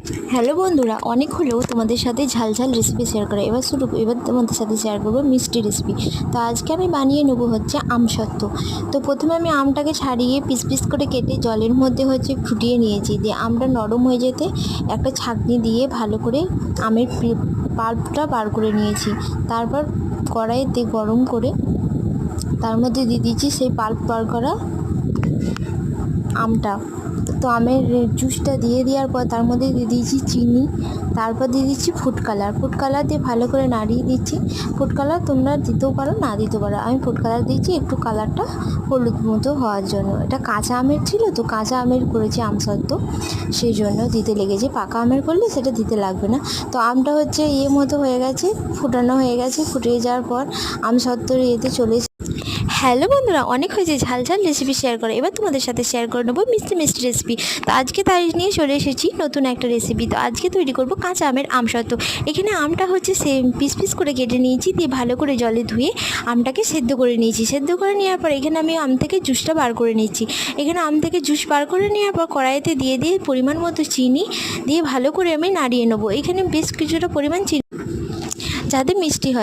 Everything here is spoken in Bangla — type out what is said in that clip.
হ্যালো বন্ধুরা, অনেক হলেও তোমাদের সাথে ঝাল রেসিপি শেয়ার করা। এবার তোমাদের সাথে শেয়ার করবো মিষ্টি রেসিপি। তো আজকে আমি বানিয়ে নেবো হচ্ছে আমসত্ত্ব। তো প্রথমে আমি আমটাকে ছাড়িয়ে পিস পিস করে কেটে জলের মধ্যে হচ্ছে ফুটিয়ে নিয়েছি। দিয়ে আমটা নরম হয়ে যেতে একটা ছাঁকনি দিয়ে ভালো করে আমের পাল্পটা বার করে নিয়েছি। তারপর কড়াইতে গরম করে তার মধ্যে দিয়ে দিয়েছি সেই পাল্প বার করা আমটা। তো আমের জুসটা দিয়ে দেওয়ার পর তার মধ্যে দিয়ে দিয়েছি চিনি, তারপর দিয়ে দিচ্ছি ফুড কালার দিয়ে ভালো করে নাড়িয়ে দিচ্ছি। ফুড কালার তোমরা দিতেও পারো, না দিতে পারো। আমি ফুড কালার দিয়েছি একটু কালারটা হলুদ মতো হওয়ার জন্য। এটা কাঁচা আমের ছিল, তো কাঁচা আমের করেছি আমসত্ত্ব, সেই জন্য দিতে লেগেছে। পাকা আমের করলে সেটা দিতে লাগবে না। তো আমটা হচ্ছে মতো হয়ে গেছে, ফুটানো হয়ে গেছে। ফুটিয়ে যাওয়ার পর আমসত্ত্বর চলে। হ্যালো বন্ধুরা, অনেক হয়েছে ঝাল রেসিপি শেয়ার করে। এবার তোমাদের সাথে শেয়ার করে নেবো মিষ্টি রেসিপি। তো আজকে তাই নিয়ে চলে এসেছি নতুন একটা রেসিপি। তো আজকে তৈরি করব কাঁচা আমের আমসত্ত্ব। এখানে আমটা হচ্ছে পিস পিস করে কেটে নিয়েছি, দিয়ে ভালো করে জলে ধুয়ে আমটাকে সেদ্ধ করে নিয়েছি। সেদ্ধ করে নেওয়ার পর এখানে আমি আম থেকে জুসটা বার করে নিচ্ছি। এখানে আম থেকে জুস বার করে নেওয়ার পর কড়াইতে দিয়ে পরিমাণ মতো চিনি দিয়ে ভালো করে আমি নাড়িয়ে নেবো। এখানে বেশ কিছুটা পরিমাণ চিনি যাতে মিষ্টি হয়।